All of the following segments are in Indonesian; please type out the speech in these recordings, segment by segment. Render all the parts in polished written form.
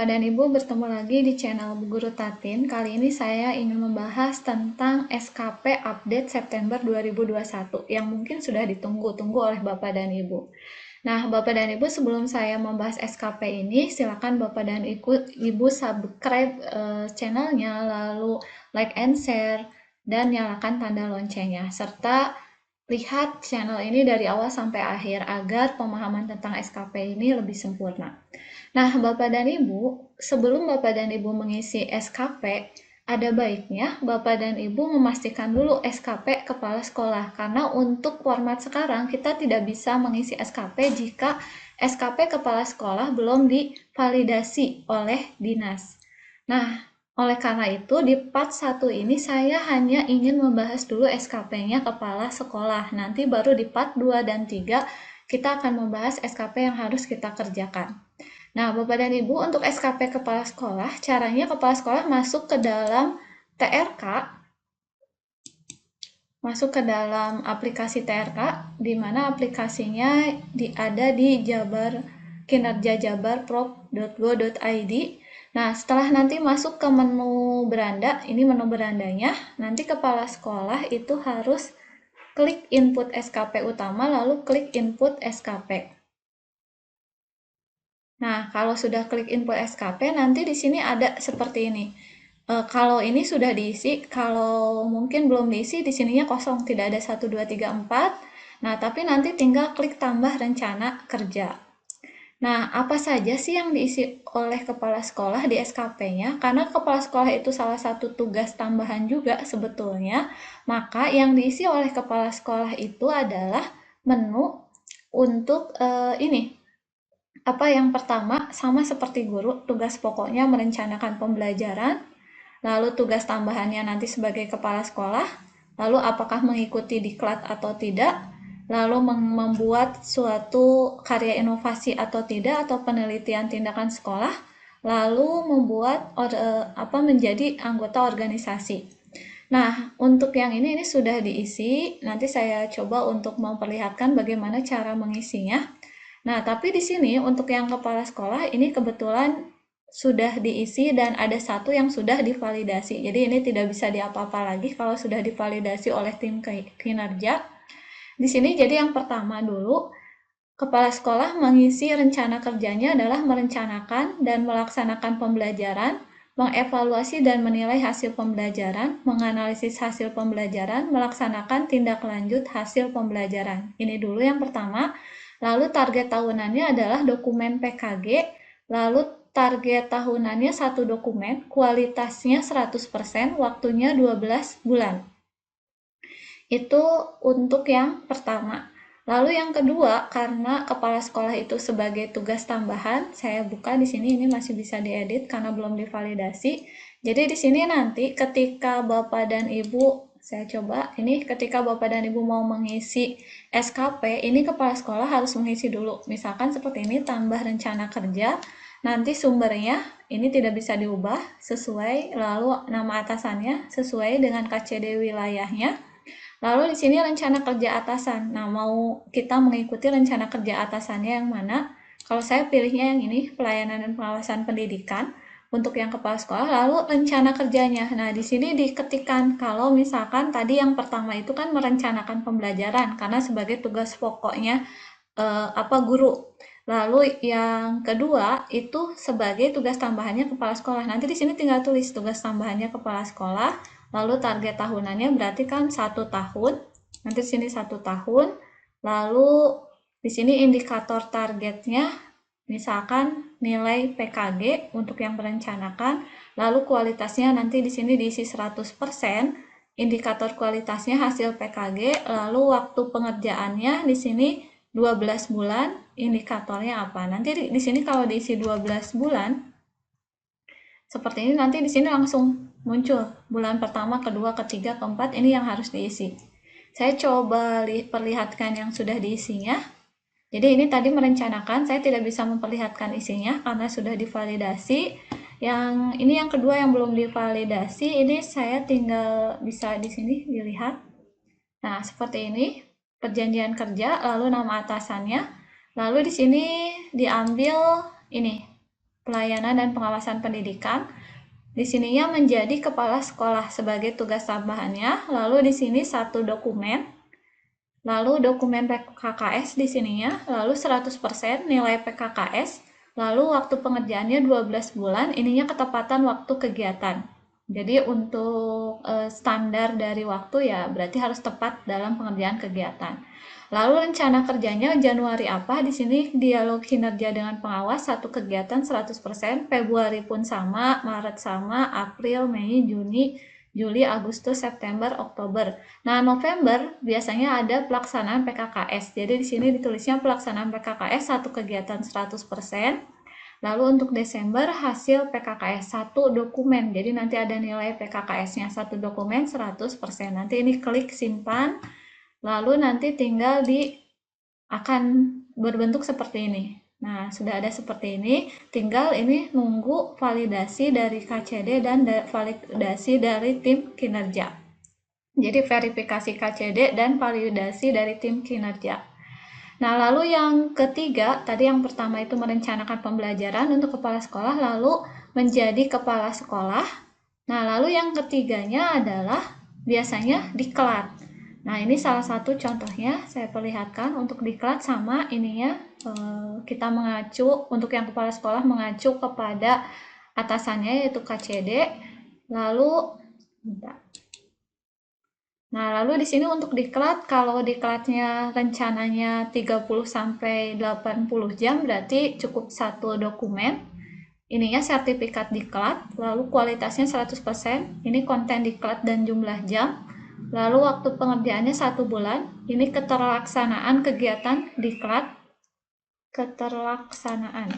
Bapak dan Ibu bertemu lagi di channel Bu Guru Tatin. Kali ini saya ingin membahas tentang SKP update September 2021 yang mungkin sudah ditunggu-tunggu oleh Bapak dan Ibu. Nah, Bapak dan Ibu, sebelum saya membahas SKP ini, silakan Bapak dan Ibu subscribe channelnya, lalu like and share, dan nyalakan tanda loncengnya, serta lihat channel ini dari awal sampai akhir agar pemahaman tentang SKP ini lebih sempurna. Nah, Bapak dan Ibu, sebelum Bapak dan Ibu mengisi SKP, ada baiknya Bapak dan Ibu memastikan dulu SKP kepala sekolah, karena untuk format sekarang kita tidak bisa mengisi SKP jika SKP kepala sekolah belum divalidasi oleh dinas. Nah, oleh karena itu di part 1 ini saya hanya ingin membahas dulu SKP-nya kepala sekolah. Nanti baru di part 2 dan 3 kita akan membahas SKP yang harus kita kerjakan. Nah, Bapak dan Ibu, untuk SKP kepala sekolah, caranya kepala sekolah masuk ke dalam TRK, masuk ke dalam aplikasi TRK, di mana aplikasinya ada di kinerjajabarprov.go.id. Nah, setelah nanti masuk ke menu beranda, ini menu berandanya, nanti kepala sekolah itu harus klik input SKP utama, lalu klik input SKP. Nah, kalau sudah klik input SKP, nanti di sini ada seperti ini. Kalau ini sudah diisi, kalau mungkin belum diisi, di sininya kosong, tidak ada 1, 2, 3, 4. Nah, tapi nanti tinggal klik tambah rencana kerja. Nah, apa saja sih yang diisi oleh kepala sekolah di SKP-nya? Karena kepala sekolah itu salah satu tugas tambahan juga sebetulnya, maka yang diisi oleh kepala sekolah itu adalah menu untuk ini. Apa yang pertama, sama seperti guru, tugas pokoknya merencanakan pembelajaran, lalu tugas tambahannya nanti sebagai kepala sekolah, lalu apakah mengikuti diklat atau tidak, lalu membuat suatu karya inovasi atau tidak, atau penelitian tindakan sekolah, lalu membuat menjadi anggota organisasi. Nah, untuk yang ini sudah diisi, nanti saya coba untuk memperlihatkan bagaimana cara mengisinya. Nah, tapi di sini untuk yang kepala sekolah ini kebetulan sudah diisi dan ada satu yang sudah divalidasi. Jadi ini tidak bisa diapa-apa lagi kalau sudah divalidasi oleh tim kinerja. Di sini jadi yang pertama dulu, kepala sekolah mengisi rencana kerjanya adalah merencanakan dan melaksanakan pembelajaran, mengevaluasi dan menilai hasil pembelajaran, menganalisis hasil pembelajaran, melaksanakan tindak lanjut hasil pembelajaran. Ini dulu yang pertama. Lalu target tahunannya adalah dokumen PKG, lalu target tahunannya satu dokumen, kualitasnya 100%, waktunya 12 bulan. Itu untuk yang pertama. Lalu yang kedua, karena kepala sekolah itu sebagai tugas tambahan, saya buka di sini, ini masih bisa diedit karena belum divalidasi. Jadi di sini nanti ketika Bapak dan Ibu, saya coba, ini ketika Bapak dan Ibu mau mengisi SKP, ini kepala sekolah harus mengisi dulu. Misalkan seperti ini, tambah rencana kerja, nanti sumbernya ini tidak bisa diubah sesuai, lalu nama atasannya sesuai dengan KCD wilayahnya. Lalu di sini rencana kerja atasan. Nah, mau kita mengikuti rencana kerja atasannya yang mana? Kalau saya pilihnya yang ini, pelayanan dan pengawasan pendidikan untuk yang kepala sekolah, lalu rencana kerjanya. Nah, di sini diketikkan kalau misalkan tadi yang pertama itu kan merencanakan pembelajaran karena sebagai tugas pokoknya guru. Lalu yang kedua itu sebagai tugas tambahannya kepala sekolah. Nanti di sini tinggal tulis tugas tambahannya kepala sekolah. Lalu target tahunannya berarti kan 1 tahun. Nanti di sini 1 tahun. Lalu di sini indikator targetnya misalkan nilai PKG untuk yang merencanakan. Lalu kualitasnya nanti di sini diisi 100%. Indikator kualitasnya hasil PKG. Lalu waktu pengerjaannya di sini 12 bulan, indikatornya apa? Nanti di sini kalau diisi 12 bulan, seperti ini nanti di sini langsung muncul bulan pertama, kedua, ketiga, keempat, ini yang harus diisi. Saya coba perlihatkan yang sudah diisinya. Jadi ini tadi merencanakan, saya tidak bisa memperlihatkan isinya karena sudah divalidasi. Yang ini yang kedua yang belum divalidasi, ini saya tinggal bisa di sini dilihat. Nah, seperti ini perjanjian kerja, lalu nama atasannya, lalu di sini diambil ini pelayanan dan pengawasan pendidikan. Di sininya menjadi kepala sekolah sebagai tugas tambahannya. Lalu di sini satu dokumen. Lalu dokumen PKKS di sininya, lalu 100% nilai PKKS, lalu waktu pengerjaannya 12 bulan, ininya ketepatan waktu kegiatan. Jadi untuk standar dari waktu ya berarti harus tepat dalam pengerjaan kegiatan. Lalu rencana kerjanya Januari apa? Di sini dialog kinerja dengan pengawas satu kegiatan 100%, Februari pun sama, Maret sama, April, Mei, Juni, Juli, Agustus, September, Oktober. Nah, November biasanya ada pelaksanaan PKKS. Jadi di sini ditulisnya pelaksanaan PKKS satu kegiatan 100%. Lalu untuk Desember hasil PKKS satu dokumen. Jadi nanti ada nilai PKKS-nya satu dokumen 100%. Nanti ini klik simpan. Lalu nanti tinggal akan berbentuk seperti ini. Nah, sudah ada seperti ini, tinggal ini nunggu validasi dari KCD dan validasi dari tim kinerja. Jadi verifikasi KCD dan validasi dari tim kinerja. Nah, lalu yang ketiga, tadi yang pertama itu merencanakan pembelajaran untuk kepala sekolah, lalu menjadi kepala sekolah. Nah, lalu yang ketiganya adalah biasanya diklat. Nah, ini salah satu contohnya saya perlihatkan untuk diklat sama ininya kita mengacu untuk yang kepala sekolah mengacu kepada atasannya yaitu KCD. Lalu di sini untuk diklat kalau diklatnya rencananya 30 sampai 80 jam berarti cukup satu dokumen. Ininya sertifikat diklat, lalu kualitasnya 100%, ini konten diklat dan jumlah jam. Lalu waktu pengerjaannya 1 bulan, ini keterlaksanaan kegiatan diklat. Keterlaksanaan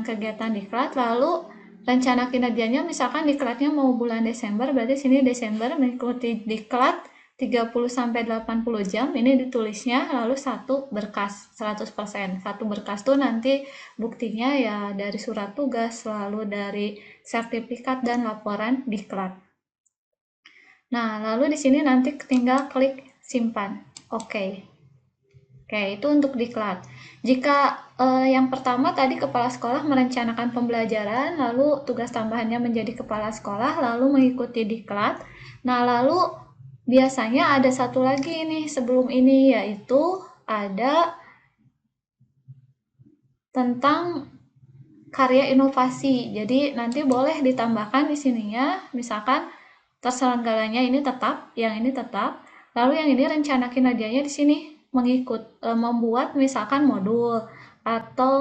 kegiatan diklat, lalu rencana kinerjanya misalkan diklatnya mau bulan Desember, berarti sini Desember mengikuti diklat 30 sampai 80 jam, ini ditulisnya lalu satu berkas 100%. Satu berkas tuh nanti buktinya ya dari surat tugas, lalu dari sertifikat dan laporan diklat. Nah, lalu di sini nanti tinggal klik simpan. Oke, itu untuk diklat. Jika yang pertama tadi kepala sekolah merencanakan pembelajaran, lalu tugas tambahannya menjadi kepala sekolah, lalu mengikuti diklat. Nah, lalu biasanya ada satu lagi nih sebelum ini, yaitu ada tentang karya inovasi. Jadi nanti boleh ditambahkan di sininya, misalkan terselenggaranya ini tetap, yang ini tetap. Lalu yang ini rencana kinerjanya di sini membuat misalkan modul atau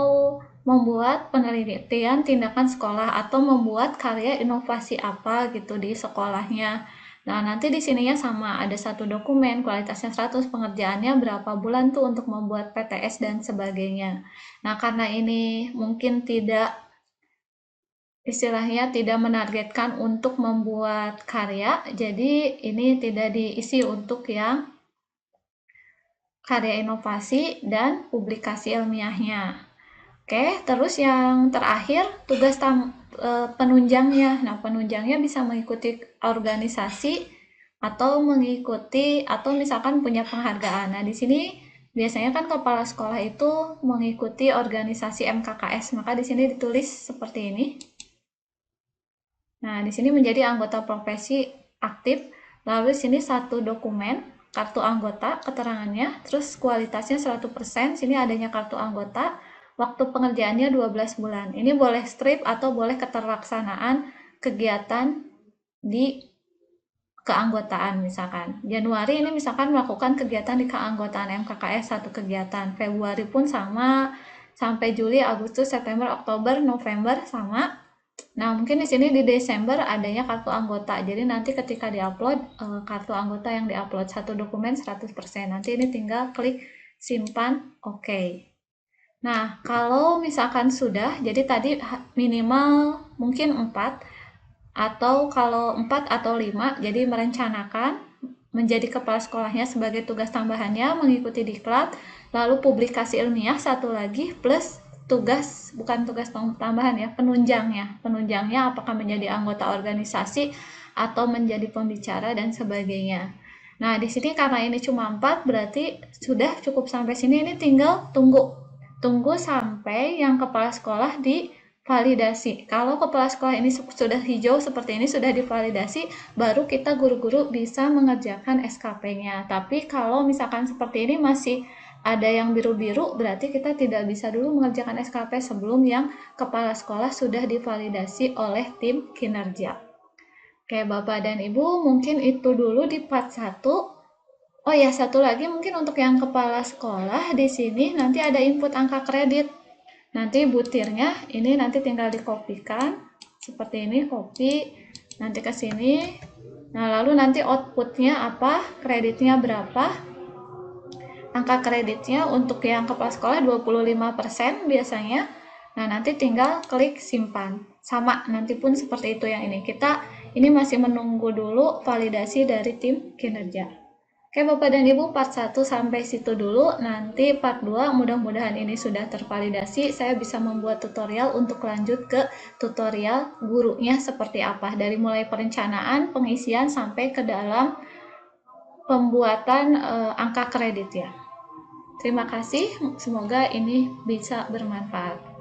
membuat penelitian tindakan sekolah atau membuat karya inovasi apa gitu di sekolahnya. Nah, nanti di sininya sama, ada satu dokumen, kualitasnya 100, pengerjaannya berapa bulan tuh untuk membuat PTS dan sebagainya. Nah, karena ini mungkin istilahnya tidak menargetkan untuk membuat karya, jadi ini tidak diisi untuk yang karya inovasi dan publikasi ilmiahnya. Oke, terus yang terakhir tugas penunjangnya. Nah, penunjangnya bisa mengikuti organisasi atau misalkan punya penghargaan. Nah, di sini biasanya kan kepala sekolah itu mengikuti organisasi MKKS, maka di sini ditulis seperti ini. Nah, di sini menjadi anggota profesi aktif, lalu di sini satu dokumen, kartu anggota, keterangannya, terus kualitasnya 100%, sini adanya kartu anggota, waktu pengerjaannya 12 bulan. Ini boleh strip atau boleh keterlaksanaan kegiatan di keanggotaan misalkan. Januari ini misalkan melakukan kegiatan di keanggotaan MKKS satu kegiatan. Februari pun sama, sampai Juli, Agustus, September, Oktober, November sama. Nah, mungkin di sini di Desember adanya kartu anggota. Jadi nanti ketika diupload kartu anggota yang diupload satu dokumen 100%. Nanti ini tinggal klik simpan, oke. Nah, kalau misalkan sudah, jadi tadi minimal mungkin 4 atau kalau 4 atau 5, jadi merencanakan menjadi kepala sekolahnya sebagai tugas tambahannya mengikuti diklat, lalu publikasi ilmiah satu lagi plus bukan tugas tambahan ya, penunjangnya apakah menjadi anggota organisasi atau menjadi pembicara dan sebagainya. Nah, di sini karena ini cuma 4 berarti sudah cukup sampai sini, ini tinggal tunggu tunggu sampai yang kepala sekolah divalidasi. Kalau kepala sekolah ini sudah hijau seperti ini, sudah divalidasi, baru kita guru-guru bisa mengerjakan SKP-nya. Tapi kalau misalkan seperti ini masih ada yang biru-biru, berarti kita tidak bisa dulu mengerjakan SKP sebelum yang kepala sekolah sudah divalidasi oleh tim kinerja. Oke, Bapak dan Ibu, mungkin itu dulu di part 1. Oh ya, satu lagi mungkin untuk yang kepala sekolah di sini nanti ada input angka kredit. Nanti butirnya ini nanti tinggal dikopikan seperti ini, copy nanti ke sini. Nah, lalu nanti outputnya apa, kreditnya berapa, angka kreditnya untuk yang kepala sekolah 25% biasanya. Nah, nanti tinggal klik simpan. Sama, nanti pun seperti itu yang ini. Kita ini masih menunggu dulu validasi dari tim kinerja. Oke Bapak dan Ibu, part 1 sampai situ dulu. Nanti part 2 mudah-mudahan ini sudah tervalidasi. Saya bisa membuat tutorial untuk lanjut ke tutorial gurunya seperti apa. Dari mulai perencanaan, pengisian, sampai ke dalam pembuatan angka kredit ya. Terima kasih, semoga ini bisa bermanfaat.